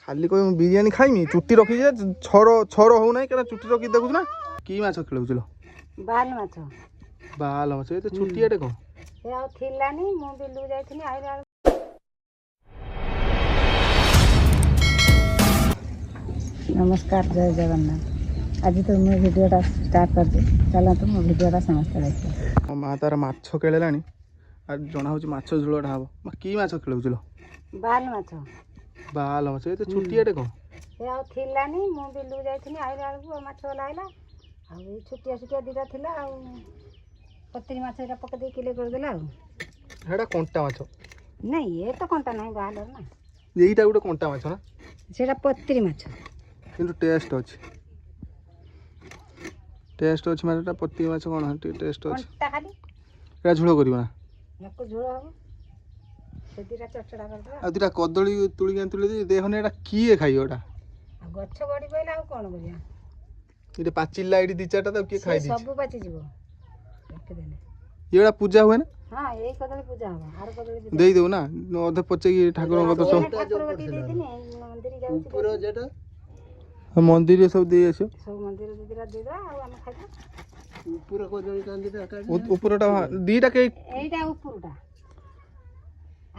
खाली कोई बिरियानी खाइमी चुट्टी रखी छर हो ना क्या चुट्टी रखी देखुछ ना कि माछ खेलुछलो बाल माछ ये तो छुट्टी आटे कौन ए आ थिलानी मु बिलु जाइथिनी आइला। नमस्कार जय जगन्नाथ। आज तो मैं वीडियोटा स्टार्ट कर दी चला तो मो वीडियोटा समस्त देखिए। मो माँ तार माछ खेलानी आज जना हूँ माछ झोलटा हम कि माछ खेलुछलो बाल माछ ये तो छुट्टी आटे कौन ए आ थिलानी मु बिलु जाइथिनी आइला बेलू माछ लाइला आ छुटिया छुटिया दीटा थिला आ पत्री माछ एटा पक दे किले कर देला हेडा कंटा माछ नहीं ये तो कंटा नहीं बाल ना एटा गोटे कंटा माछ ना सेटा पत्री माछ किंतु टेस्ट अच्छी माछटा पत्री माछ कौन टेस्ट अच्छी कंटा खाली एटा झोल करबो ना नको झोल हबो से दीटा चचड़ा कर दे आ दीटा कदली तुली के तुले दे देखने एटा किए खाइयो एटा आ गछ गड़ी पइला आ कोन करिया इटे पाचिला इटी दी चारटा तो के खाइ दी सब पाची जीवो रख देने येड़ा पूजा हुए ना हां ए कदली पूजा हबो आर कदली देई देउ ना अधे पचे की ठाकुर को तो सब ठाकुर गटी दे दिने मंदिर जाउ ऊपर जेटा मंदिर सब दे आछो सब मंदिर दीटा दे दा आ हम खाइता ऊपर कदली कांदी टा ऊपरटा दीटा के एटा ऊपरटा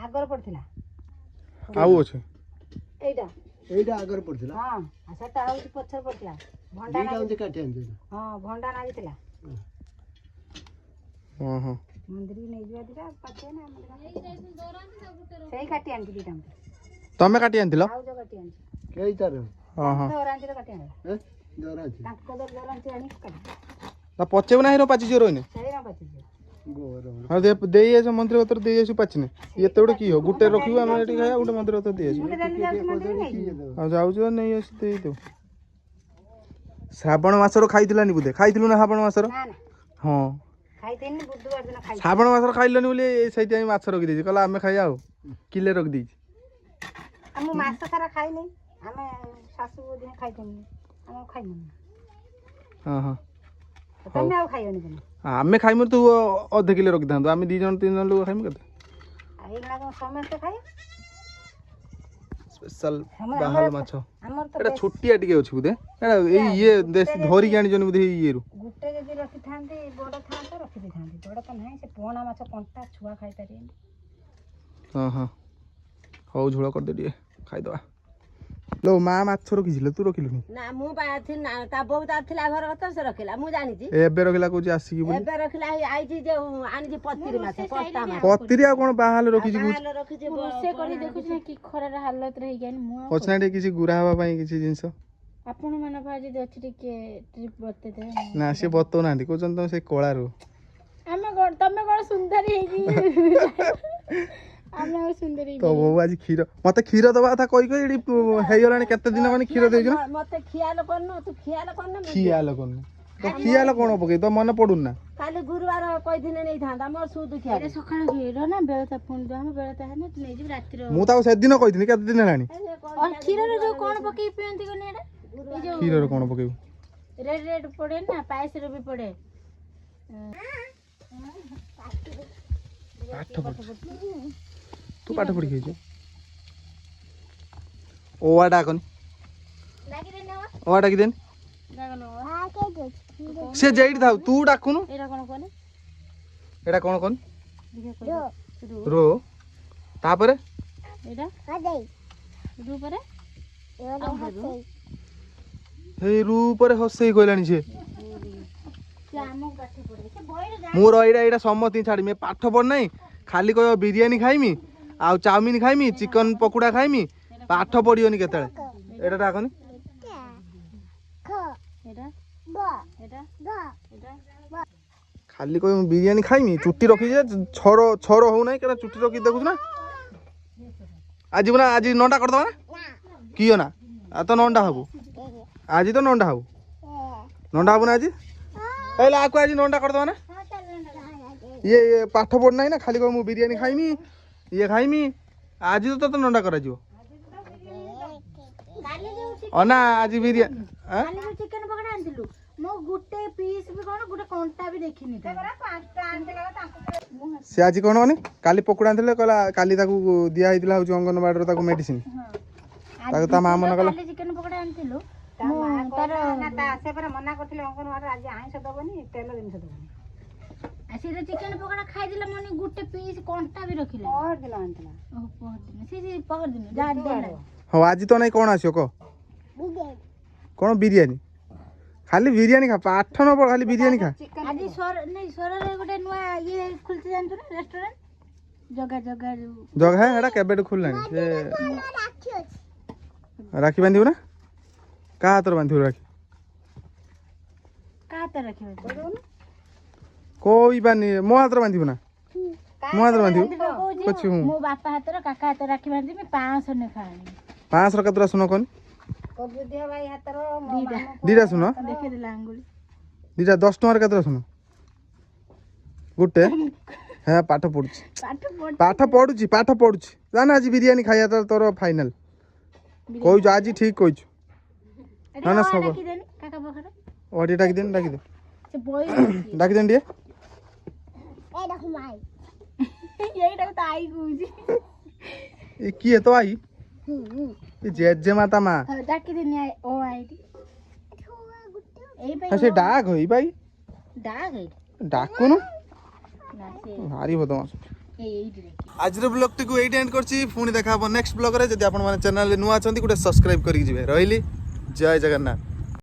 आगर पड़थिला आउ अछि एटा एटा आगर पड़थिला हां आ सेटा आउ पछर पड़थिला भंडा ना कांदी काटे आंदी हां भंडा नागितला हां हां मंदिर नहीं जिया दीटा पाछे ना सेही काटी आंदी दीटा तमे काटी आंतिलो आउ जो काटी आंदी केई तार हां हां दोरांती रे काटी आंदी हैं दोरांती ताक कदर दोरांती आनी काटी ता पचे ना हिरो पाची जोरो ने सेही ना पाची जे गोर हां दे देई आछो मंदिर भीतर देई आछो पाचने एते उडे की हो गुटे रखिबो हम एटी खाया गुटे मंदिर भीतर देई आछो मुटे देली जाउ मंदिर नहीं आ जाउ जो नहीं आछ देई दो श्रावण मासरो खाइतिलानी बुदे खाइतिलु ना श्रावण मासरो ना ना हां खाइतेनी बुधवार दिन खाइ श्रावण मासरो खाइलनी बोली सेति आइ माछ रखि देछि कहला हमें खाइया हो किले रख देछि हम मास सारा खाइ नहीं हमें सासु दिन खाइतेनी हम खाइनी हां हां तमे आउ खाइयोनी बने आमे खाइमु तू अधे किलो रखि दांतो आमे 2 जन 3 जन लोग खाइमु कते आई लागो समस्त खाइ स्पेशल बाहल माछ हमर तो एटा छोटिया टिके अछि बुदे एटा ये देश धरी के आनी जन बुदे ये रु गुटे जदी रखि थांती बड़ था तो रखि दे थांती बड़ तो नाही से पोना माछ कंटा छुआ खाइ तारी हां हां हौ झोଳ कर दे दिए खाइ दवा लो मां माछ रखिছিল तू रखिलुनी ना मु बाथि ना ता बहुत आथिला घर कत से रखिला मु जानि छी एबे रखिला कोची आसी की बोली एबे रखिला आई छी जे आनि छी पत्ती माछ पत्ता माछ पत्ती आ कोन बाहाल रखिछि कुछ हाल रखि जे से करी देखु छी कि खरार हालत रहि गयन मु पछनाडी किछि गुरा हवा पई किछि जिंस आपण मन भाजी दे अछि के ट्रिप बते दे ना से बतो नांदी कोचन तुम से कोळा रो आमे तमे कोन सुंदरी हेगी आमे सुंदरी तो वो आज खीर मते खीर दबा था कोई कोई हेय गलानी केते दिन माने खीर देउ ना मते खियाल करनो तू खियाल करनो खियाल कोन तो खियाल कोन पके तो मन पडुन ना काली गुरुवार कोइ दिन नै थांदा मोर सुदु खियाल ए सकाळ खीर ना बेलता फोन दो हम बेलता है ना नै जी रात्रि रो मु ता से दिन कहिथिनी केते दिन हलानी और खीर रो जो कोन पके पियंती कोन एडा ए जो खीर रो कोन पकेउ रेड रेड पड़े ना पायस रो भी पड़े पाठ पढ़ तू पाठ पढ़ी के ओवाडा कोन लागी दे ना ओवाडा की देन लागनो हां के दे से जेइड थाउ तू डाकुनु एडा कोन एडा कोन रो रो तापरे एडा आ दे रो परे एडा हसे हे रू परे हसई कोइलानी से से आमो गाठी पड़े से बइरे जा मोर एडा एडा सम्मति छाड़ी में पाठ पढ़ नहीं खाली कह बिरियानी खाइमी आ चाउमिन खाइमी चिकन पकोड़ा खाइमी पाठ पढ़ियोनी केतळे एडा डाकनी एडा एडा एडा खाली कह बिरियानी खाइमी चुट्टी रखी छर हो ना क्या चुट्टी रखी देखुछ ना आज ना आज नंडा कर दवा ना कियो ना आ तो नंडा हबो आज तो नंडा हबो नंडा हबो ना आज पहले आको आज नंडा कर दवा ना ये पाठ पढ़ नहीं ना खाली कह मु बिरियानी खाइमी ये खाइमी आज तो नंडा करा जिवो अना आज बिरियानी काली चिकन पकड़ा आनथिलु मो गुटे पीस भी कोन गुटे कंटा भी देखिनी त पांचटा आनथिला ताको से आज कोन माने काली पकोड़ा आनथिले कहला काली ताकू दिया हितला हो अंगनवाड़ी रो ताकू मेडिसिन ତାକୁ ତା ମା ମନା କଲା କାଲି ଚିକେନ ପକୋଡା ଆଣିଥିଲୁ ତା ମା କହିଲା ନା ତା ସେ ପରା ମନା କରିଥିଲେ ଅଙ୍ଗନବାଡିରେ ଆଜି ଆଇଁଷ ଦବନି ତେଲ ଜିନିଷ ଦବନି। ଆଉ ସେ ଚିକେନ ପକୋଡା ଖାଇଦେଲା ମାନେ ଗୋଟେ ପିସ୍ କଣ୍ଟା ବି ରଖିଲା। ପହରଦିନ ଆଣିଥିଲା। ଓହୋ ପହରଦିନ ସେ ପହରଦିନ ଯାହା ଦେଲା ହଉ ଆଜି ତ ନାଇଁ କ'ଣ ଆସିବ କହ କ'ଣ ବିରିୟାନୀ ଖାଲି ବିରିୟାନୀ ଖା ପାଠ ନ ପଢ଼ ଖାଲି ବିରିୟାନୀ ଖା ଆଜି ସରରେ ଗୋଟେ ନୂଆ ଇଏ ଖୋଲିଛି ଜାଣିଛୁ ନା ରେଷ୍ଟୁରାଣ୍ଟ ଜଗା ଜଗା ଯୋଉ ଜଗା ହେଟା କେବେଠୁ ଖୋଲିଲାଣି ସେ ରାକ୍ଷୀ ବାନ୍ଧିବୁ ନା କାହା ହାତରେ ବାନ୍ଧିବୁ ରାକ୍ଷୀ କାହା ହାତରେ ରଖିବ କହିବାନି ମୋ ହାତରେ ବାନ୍ଧିବୁ ନା ମୋ ହାତରେ ବାନ୍ଧିବୁ ପଛିବୁ ମୋ ବାପା ହାତରେ କାକା ହାତରେ ରାକ୍ଷୀ ବାନ୍ଧିବି 500 ନେଖା ଆଣିବି 500 କେତେଟା ଶୁଣ କହନି କବୁଧିଆ ଭାଇ ହାତର ଦିଟା ଶୁଣ ଦେଖେଇଦେଲା ଆଙ୍ଗୁଳି ଦିଟା 10 ଟଙ୍କାର କେତେଟା ଶୁଣ ଗୋଟେ হ্যাঁ পাঠ পড়ুছি পাঠ পড়ুছি জানা আজ বিরিয়ানি খাইয়া তোর ফাইনাল কইছো আজ ঠিক কইছো না না সব কাকা পাখরে ওটি ডাকি দেন সে বই ডাকি দেন টিকে এই দেখো মাই এইটা তো আই কইছি এ কি এ তো আই এ জেজে মাতা মা ডাকি দেন ও আইডি এই ভাই সে ডাক হই ভাই ডাক এই ডাকুন না সে ভারি বদমাস এইডি আজর ব্লগটিକୁ এইটি এন্ড করছি পুଣି দেখা হব নেক্সট ব্লগরে যদি আপন মানে চ্যানেল নূয়া আছেন গোটে সবস্ক্রাইব করিকি যাবে রহিলি জয় জগন্নাথ।